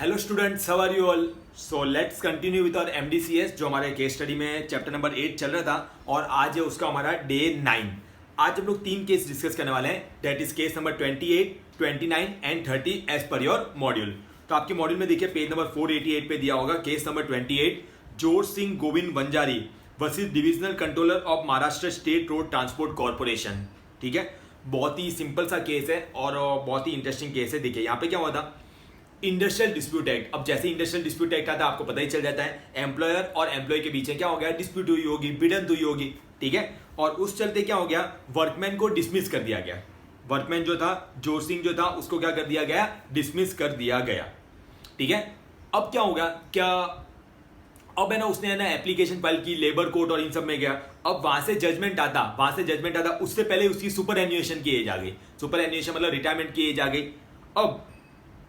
Hello students, how are you all. So let's continue with our MDCS जो हमारे case study में chapter number 8 चल रहा था और आज है उसका हमारा डे 9। आज हम लोग 3 केस डिस्कस करने वाले हैं, that is case number 28, 29 and 30 as per your module. तो आपके मॉड्यूल में देखिए पेज नंबर 488 पे दिया होगा case number 28, Jor Singh Govind Vanjari versus divisional controller of Maharashtra state road transport corporation. ठीक है, बहुत ही सिंपल सा केस है और बहुत ही इंटरेस्टिंग केस है। देखिए यहाँ पे क्या हुआ था, इंडस्ट्रियल डिस्प्यूट एक्ट। अब जैसे इंडस्ट्रियल डिस्प्यूट एक्ट आता है आपको पता ही चल जाता है, एम्प्लॉयर और एम्प्लॉय के बीच में क्या हो गया, डिस्प्यूट हुई होगी, भिड़ंत हुई होगी। ठीक है, और उस चलते क्या हो गया, वर्कमैन को डिसमिस कर दिया गया। वर्कमैन जो था, जोर सिंह जो था, उसको क्या कर दिया गया, डिसमिस कर दिया गया। ठीक है, अब क्या होगा, क्या अब है ना उसने है ना एप्लीकेशन फाइल की लेबर कोर्ट और इन सब में गया। अब वहां से जजमेंट आता, उससे पहले उसकी सुपर एन्युएशन की एज आ गई। सुपर एन्युएशन मतलब रिटायरमेंट की एज आ गई।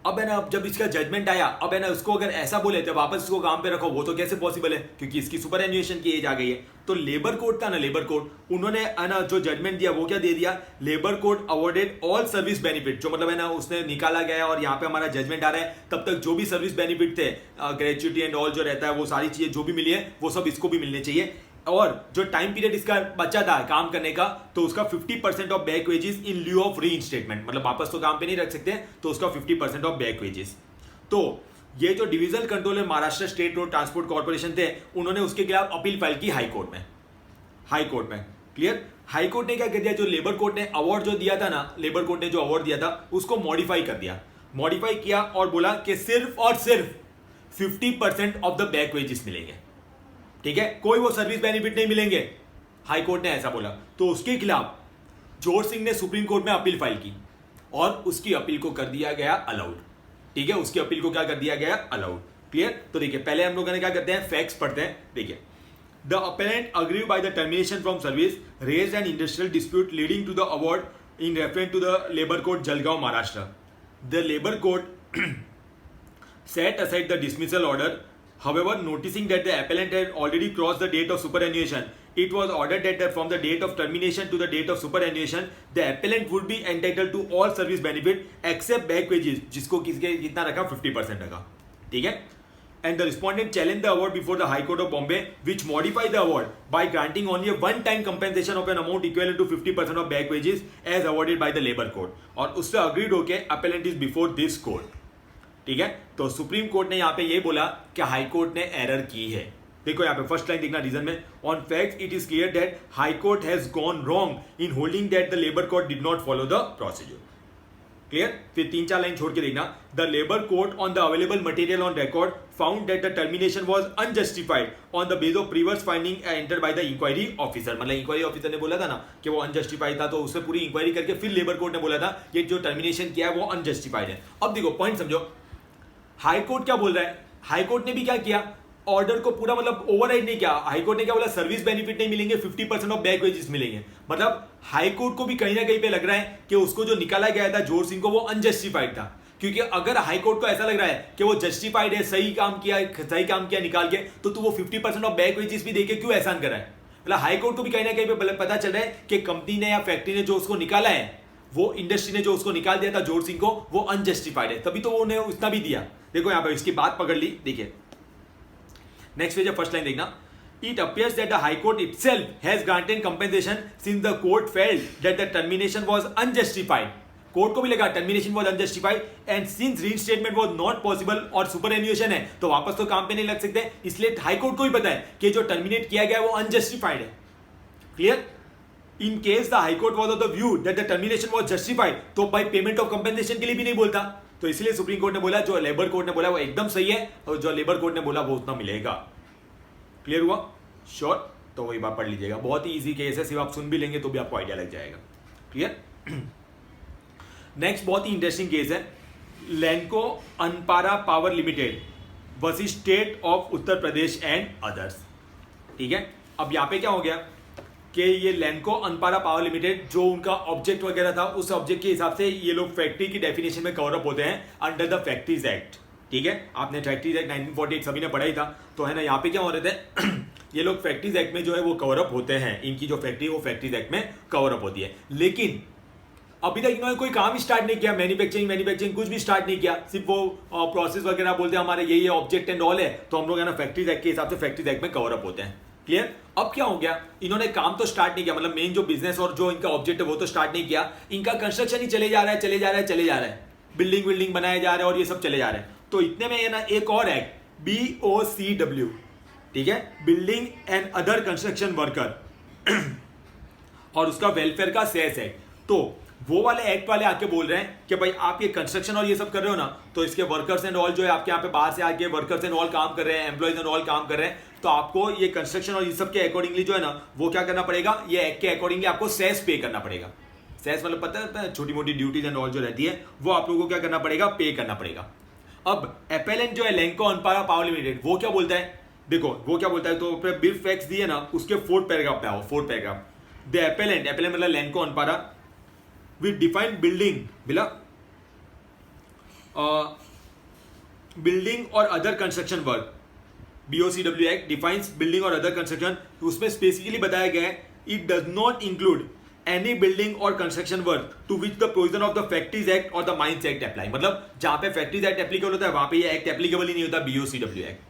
अब है ना, अब जब इसका जजमेंट आया, अब है ना उसको अगर ऐसा बोले तो वापस इसको काम पे रखो, वो तो कैसे पॉसिबल है क्योंकि इसकी सुपर एन्युएशन की एज आ गई है। तो लेबर कोर्ट था ना, लेबर कोर्ट उन्होंने है ना जो जजमेंट दिया वो क्या दे दिया, labour court awarded all service benefit. जो मतलब है ना उसने निकाला गया और यहाँ पे हमारा जजमेंट आ रहा है, तब तक जो भी सर्विस बेनिफिट थे, ग्रेचुटी एंड ऑल जो रहता है, वो सारी चीजें जो भी मिली है वो सब इसको भी मिलने चाहिए। और जो टाइम पीरियड इसका बचा था काम करने का, तो उसका 50% of back wages in lieu of reinstatement, मतलब वापस तो काम पे नहीं रख सकते, तो उसका 50% ऑफ बैक वेजेस। तो ये जो divisional controller Maharashtra state road transport corporation थे, उन्होंने उसके खिलाफ अपील फाइल की हाई कोर्ट में। क्लियर, हाई कोर्ट ने क्या कर दिया, जो लेबर कोर्ट ने अवार्ड जो दिया था ना, लेबर कोर्ट ने जो अवार्ड दिया था उसको मॉडिफाई कर दिया। मॉडिफाई किया और बोला कि सिर्फ और सिर्फ 50% ऑफ द बैक वेजेस मिलेंगे। ठीक है, कोई वो सर्विस बेनिफिट नहीं मिलेंगे, हाई कोर्ट ने ऐसा बोला। तो उसके खिलाफ जोर सिंह ने सुप्रीम कोर्ट में अपील फाइल की और उसकी अपील को कर दिया गया अलाउड। ठीक है, उसकी अपील को क्या कर दिया गया, अलाउड। क्लियर, तो देखिए पहले हम लोगों ने क्या करते हैं, फैक्ट्स पढ़ते हैं। देखिए, the apparent agree by the termination from service raised an industrial dispute leading to the award in reference to the labour court Jalgaon Maharashtra. The labour court set aside the dismissal order. However, noticing that the appellant had already crossed the date of superannuation, it was ordered that from the date of termination to the date of superannuation, the appellant would be entitled to all service benefit except back wages, जिसको किसके कितना रखा, 50% रखा। ठीक है, and the respondent challenged the award before the High Court of Bombay, which modified the award by granting only a one-time compensation of an amount equivalent to 50% of back wages as awarded by the labor court. और उससे agreed होके appellant is before this court. ठीक है, तो supreme court ने यहाँ पे ये बोला कि हाई कोर्ट ने एरर की है। देखो यहाँ पे फर्स्ट लाइन देखना रीजन में, on fact it is clear that high court has gone wrong in holding that the labour court did not follow the procedure. Clear, फिर 3-4 लाइन छोड़ के देखना, the labour court on the available material on record found that the termination was unjustified on the base of previous finding entered by the inquiry officer. मतलब inquiry officer ने बोला था ना कि वो अनजस्टिफाइड था, तो उससे पूरी इंक्वायरी करके फिर लेबर कोर्ट ने बोला था ये जो टर्मिनेशन किया है वो अनजस्टिफाइड है। अब देखो पॉइंट समझो, हाई कोर्ट क्या बोल रहा है, हाई कोर्ट ने भी क्या किया, ऑर्डर को पूरा मतलब ओवरराइड नहीं किया। हाई कोर्ट ने क्या बोला, सर्विस बेनिफिट नहीं मिलेंगे, 50% ऑफ बैक वेजेस मिलेंगे। मतलब हाई कोर्ट को भी कहीं ना कहीं पे लग रहा है कि उसको जो निकाला गया था जोर सिंह को, वो अनजस्टिफाइड था। क्योंकि अगर हाई कोर्ट को ऐसा लग रहा है कि वो जस्टिफाइड है, सही काम किया निकाल के, तो तू वो 50% ऑफ बैक वेजेस भी देके क्यों एहसान कर रहा है। मतलब हाई कोर्ट को भी कहीं ना कहीं पे पता चल रहा है कि कंपनी ने या फैक्ट्री ने जो उसको निकाला है, वो इंडस्ट्री ने जो उसको निकाल दिया था जोर सिंह को, वो अनजस्टिफाइड है, तभी तो उन्हें उतना भी दिया। देखो यहां पर इसकी बात पकड़ ली। देखिए नेक्स्ट पेज फर्स्ट लाइन देखना, it appears that the high court itself has granted compensation since the court felt that the termination was unjustified. Court को भी लगा termination was unjustified and since reinstatement was not possible और superannuation है तो वापस तो काम पे नहीं लग सकते, इसलिए हाई कोर्ट को भी पता है कि जो टर्मिनेट किया गया है वो अनजस्टिफाइड है। Clear, in case the high court was of the view that the termination was justified, तो भाई पेमेंट ऑफ कंपेंसेशन के लिए भी नहीं बोलता। तो इसलिए सुप्रीम कोर्ट ने बोला जो लेबर कोर्ट ने बोला वो एकदम सही है और जो लेबर कोर्ट ने बोला वो उतना मिलेगा। क्लियर हुआ, श्योर, तो वही बात पढ़ लीजिएगा, बहुत ही इजी केस है, सिर्फ आप सुन भी लेंगे तो भी आपको आइडिया लग जाएगा। क्लियर, नेक्स्ट बहुत ही इंटरेस्टिंग केस है, Lanco Anpara power limited versus state of Uttar Pradesh and others. ठीक है, अब यहां पे क्या हो गया कि ये लैंको अनपारा पावर लिमिटेड जो उनका ऑब्जेक्ट वगैरह था, उस ऑब्जेक्ट के हिसाब से ये लोग फैक्ट्री की डेफिनेशन में कवर अप होते हैं अंडर द फैक्ट्रीज एक्ट। ठीक है, आपने फैक्ट्रीज एक्ट 1948 सभी ने पढ़ा ही था, तो है ना यहाँ पे क्या हो रहे थे ये लोग फैक्ट्रीज एक्ट में जो है वो कवर अप होते हैं, इनकी जो फैक्ट्री वो फैक्ट्रीज एक्ट में कवर अप होती है। लेकिन अभी तक इन्होंने कोई काम स्टार्ट नहीं किया, मैन्युफैक्चरिंग कुछ भी स्टार्ट नहीं किया, सिर्फ वो प्रोसेस वगैरह बोलते हैं हमारे यही ऑब्जेक्ट एंड ऑल है, तो हम लोग है ना फैक्ट्रीज एक्ट के हिसाब से फैक्ट्रीज एक्ट में कवर अप होते हैं। क्लियर? अब क्या हो गया, इन्होंने काम तो स्टार्ट नहीं किया, मतलब मेन जो बिजनेस और जो इनका ऑब्जेक्ट है वो तो स्टार्ट नहीं किया, इनका कंस्ट्रक्शन ही चले जा रहा है, बिल्डिंग बनाए जा रहे हैं और ये सब चले जा रहे हैं। तो इतने में ये ना एक और एक्ट BOCW, ठीक है, building and other construction worker और उसका वेलफेयर का सेस एक्ट। तो वो वाले एक्ट वाले आके बोल रहे हैं कि भाई आप ये कंस्ट्रक्शन और ये सब कर रहे हो ना, तो इसके वर्कर्स एंड ऑल जो है आपके यहाँ पे बाहर से आके वर्कर्स एंड ऑल काम कर रहे हैं, एम्प्लॉयज एंड ऑल काम कर रहे हैं, तो आपको ये कंस्ट्रक्शन और ये सब के अकॉर्डिंगली जो है ना वो क्या करना पड़ेगा, ये एक्ट के अकॉर्डिंगली आपको सेस पे करना पड़ेगा। सेस मतलब पता है छोटी मोटी ड्यूटीज एंड ऑल जो रहती है वो आप लोगों को क्या करना पड़ेगा, पे करना पड़ेगा। अब एपेलेंट जो है लेंको अनपारा पावर लिमिटेड, वो क्या बोलता है, देखो वो क्या बोलता है, तो बिल फैक्स दिए ना उसके 4th पैराग्राफ पे आओ, 4th पैराग्राफ। द एपेलेंट मतलब Lanco Anpara with defined building building or other construction work, BOCW Act defines building or other construction, उसमें स्पेसिफिकली बताया गया है it does not include any building or construction work to which the provision of the Factories Act or the Mines Act apply। मतलब जहां पे factories act applicable होता है वहां पे ये एक्ट एप्लीकेबल ही नहीं होता, BOCW एक्ट,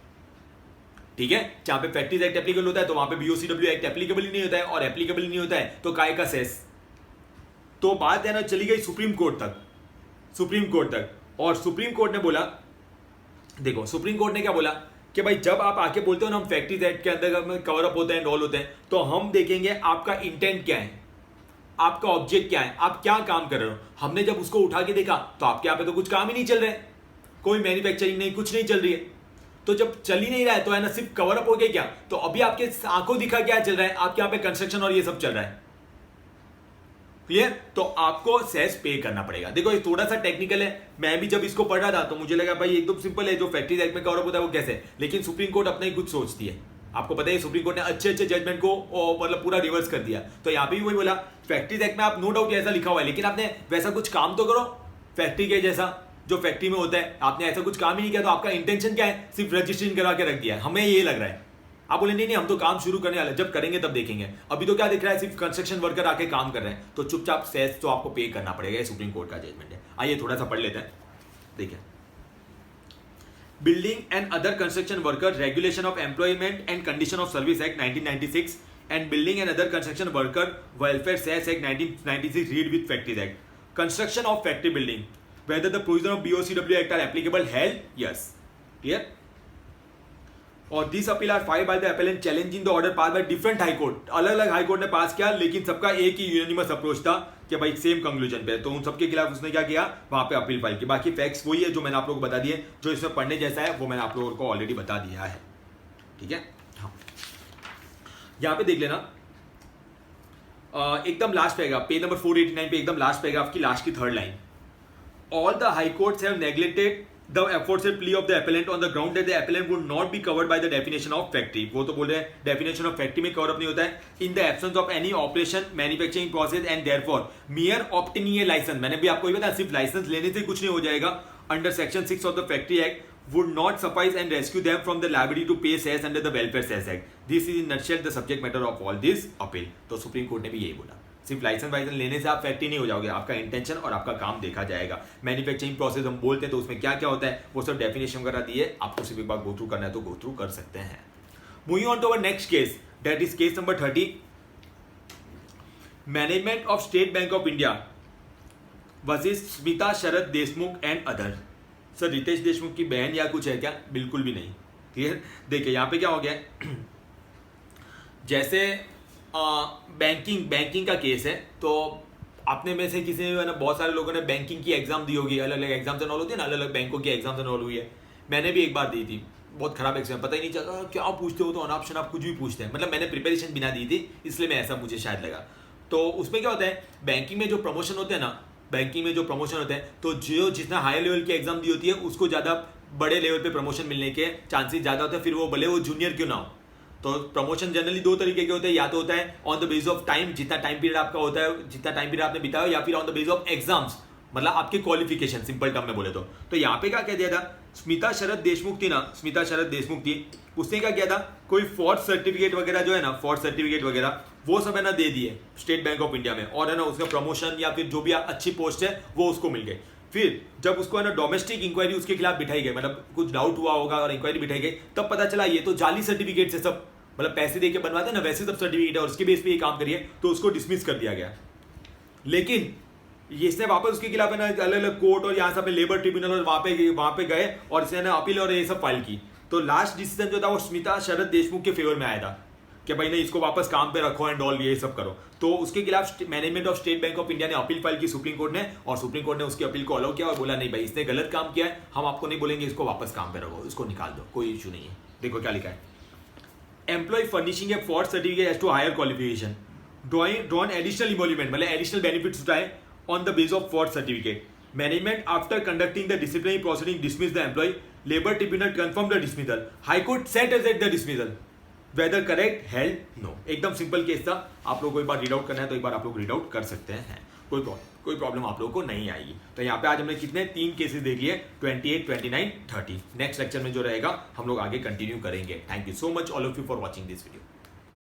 ठीक है। जहां पे फैक्ट्रीज एक्ट एप्लीकेबल होता है तो वहां पे BOCW एक्ट एप्लीकेबल ही नहीं होता है, और एप्लीकेबल ही नहीं होता है तो काय का सेस। तो बात है ना चली गई सुप्रीम कोर्ट तक, और सुप्रीम कोर्ट ने बोला, देखो सुप्रीम कोर्ट ने क्या बोला कि भाई जब आप आके बोलते हो ना हम फैक्ट्रीज एक्ट के अंदर कवर अप होते हैं, डॉल होते हैं, तो हम देखेंगे आपका इंटेंट क्या है, आपका ऑब्जेक्ट क्या है, आप क्या काम कर रहे हो। हमने जब उसको उठा के देखा तो आपके यहाँ पे तो कुछ काम ही नहीं चल रहे, कोई मैन्युफैक्चरिंग नहीं, कुछ नहीं चल रही है। तो जब चल ही नहीं रहा है तो है ना सिर्फ कवर अप हो गया क्या, तो अभी आपके आंखों दिखा क्या चल रहा है, आपके यहाँ पे कंस्ट्रक्शन और ये सब चल रहा है। क्लियर? तो आपको सेस पे करना पड़ेगा। देखो ये थोड़ा सा टेक्निकल है, मैं भी जब इसको पढ़ रहा था तो मुझे लगा भाई एकदम सिंपल है, जो फैक्ट्रीज एक्ट में कवर अप होता है वो कैसे, लेकिन सुप्रीम कोर्ट अपना ही कुछ सोचती है। आपको पता है सुप्रीम कोर्ट ने अच्छे जजमेंट को मतलब पूरा रिवर्स कर दिया। तो यहाँ पे भी वही बोला, फैक्ट्रीज एक्ट में आप नो डाउट ऐसा लिखा हुआ है, लेकिन आपने वैसा कुछ काम तो करो फैक्ट्री के जैसा जो फैक्ट्री में होता है, आपने ऐसा कुछ काम ही नहीं किया, तो आपका इंटेंशन क्या है, सिर्फ रजिस्ट्रेशन करवा के रख दिया है, हमें ये लग रहा है। आप बोले नहीं हम तो काम शुरू करने वाले, जब करेंगे तब देखेंगे। अभी तो क्या दिख रहा है, सिर्फ कंस्ट्रक्शन वर्कर आके काम कर रहे हैं, तो चुपचाप सेस तो आपको पे करना पड़ेगा, ये सुप्रीम कोर्ट का जजमेंट है। आइए थोड़ा सा पढ़ लेते हैं, देखिए। Building and other construction worker regulation of employment and condition of service act 1996 and building and other construction worker welfare cess act 1996 read with factories act. Construction of factory building whether the provision of BOCW Act are applicable, held yes. Clear? और this appeal or filed by the appellant challenging the order passed by different high court। अलग अलग high court ने पास किया, लेकिन सबका एक ही यूनिमस approach था कि भाई सेम कंक्लूजन पे, तो उन सबके खिलाफ उसने क्या किया, वहां पे अपील फाइल की। बाकी फैक्ट्स वही है जो मैंने आप लोगों को बता दिए, जो इसमें पढ़ने जैसा है वो मैंने आप लोगों को ऑलरेडी बता दिया है, ठीक है। हाँ, यहाँ पे देख लेना, एकदम लास्ट पेगा, पेज नंबर 489 पे एकदम लास्ट पैराग्राफ की लास्ट की 3rd line. All the high courts have neglected the aforesaid plea of the appellant on the ground that the appellant would not be covered by the definition of factory। वो तो बोल रहे हैं definition of factory में cover up नहीं होता है, in the absence of any operation manufacturing process and therefore mere obtaining a license, मैंने भी आपको ये बताया सिर्फ लाइसेंस लेने से कुछ नहीं हो जाएगा, under section 6 of the factory act would not suffice and rescue them from the liability to pay cess under the welfare cess act। this is in nutshell the subject matter of all this appeal। तो supreme court ने भी यही बोला, सिर्फ licence लेने से आप factory नहीं हो जाओगे, आपका इंटेंशन और आपका काम देखा जाएगा। मैन्युफैक्चरिंग प्रोसेस हम बोलते हैं तो उसमें क्या क्या होता है वो सब डेफिनेशन वगैरह दिए, आपको सिर्फ एक बार गो थ्रू करना है तो गो थ्रू कर सकते हैं। Moving on to our next case, that is case number 30, management of State Bank of India versus Smita Sharad Deshmukh and other. Sir Ritesh Deshmukh की बहन या कुछ है क्या? बिल्कुल भी नहीं। क्लियर? देखिए यहाँ पे क्या हो गया, जैसे बैंकिंग का केस है, तो आपने में से किसी ने, बहुत सारे लोगों ने बैंकिंग की एग्जाम दी होगी, अलग अलग एग्जाम्स एंड ऑल होती है ना, अलग अलग बैंकों की एग्जाम्स एंड ऑल हुई है। मैंने भी एक बार दी थी, बहुत खराब एग्जाम, पता ही नहीं चला क्या पूछते हो, तो अनऑप्शन आप कुछ भी पूछते हैं, मतलब मैंने प्रिपरेशन बिना दी थी, इसलिए मैं ऐसा मुझे शायद लगा। तो उसमें क्या होता है, बैंकिंग में जो प्रमोशन होते हैं ना, तो जो जितना हाई लेवल की एग्जाम दी होती है उसको ज़्यादा बड़े लेवल पे प्रमोशन मिलने के चांसेस ज़्यादा होते हैं, फिर वो भले वो जूनियर क्यों ना हो। तो प्रमोशन जनरली 2 तरीके के होते हैं, या तो होता है on the base of time, जितना टाइम पीरियड आपका होता है, जितना टाइम पीरियड आपने बिताया, या फिर on the base of exams, मतलब आपके क्वालिफिकेशन, सिंपल टर्म में बोले तो। यहाँ पे क्या कह दिया था स्मिता शरद देशमुख थी ना, स्मिता शरद देशमुख थी, उसने क्या किया था, कोई फॉर्ड सर्टिफिकेट वगैरह जो है ना, फॉर्ड सर्टिफिकेट वगैरह वो सब है ना दे दिए स्टेट बैंक ऑफ इंडिया में, और है ना उसका प्रमोशन या फिर जो भी अच्छी पोस्ट है वो उसको मिल गई। फिर जब उसको है ना डोमेस्टिक इंक्वायरी उसके खिलाफ बिठाई गई, मतलब कुछ डाउट हुआ होगा और इंक्वायरी बिठाई गई, तब पता चला ये तो जाली सर्टिफिकेट से सब, मतलब पैसे दे के बनवाते हैं ना वैसे सब सर्टिफिकेट है और उसके बेस पे ये काम करिए, तो उसको डिसमिस कर दिया गया। लेकिन ये इसने वापस उसके खिलाफ है ना अलग अलग कोर्ट और यहाँ से लेबर ट्रिब्यूनल और वहां पे गए और इसने ना अपील और ये सब फाइल की। तो लास्ट डिसीजन जो था वो स्मिता शरद देशमुख के फेवर में आया था कि भाई नहीं इसको वापस काम पे रखो एंड ऑल ये सब करो। तो उसके खिलाफ management of State Bank of India ने अपील फाइल की सुप्रीम कोर्ट ने, और सुप्रीम कोर्ट ने उसकी अपील को अलाउ किया और बोला नहीं भाई इसने गलत काम किया है, हम आपको नहीं बोलेंगे इसको वापस काम पे रखो, इसको निकाल दो, कोई इशू नहीं है। देखो क्या लिखा है, employee furnishing a forged certificate as to higher qualification drawn additional emolument, मतलब एडिशनल बेनिफिट्स उठाए on the base of forged certificate. Management after conducting the disciplinary proceeding dismiss the employee, labour tribunal confirm the dismissal, high court set at the dismissal, whether correct held no. एकदम simple case था, आप लोग को एक बार read out करना है तो एक बार आप लोग रीड आउट कर सकते हैं, कोई प्रॉब्लम आप लोगों को नहीं आएगी। तो यहाँ पे आज हमने कितने 3 केसेस देख लिए, 28, 29, 30। नेक्स्ट लेक्चर में जो रहेगा हम लोग आगे कंटिन्यू करेंगे। Thank you so much all of you for watching this video.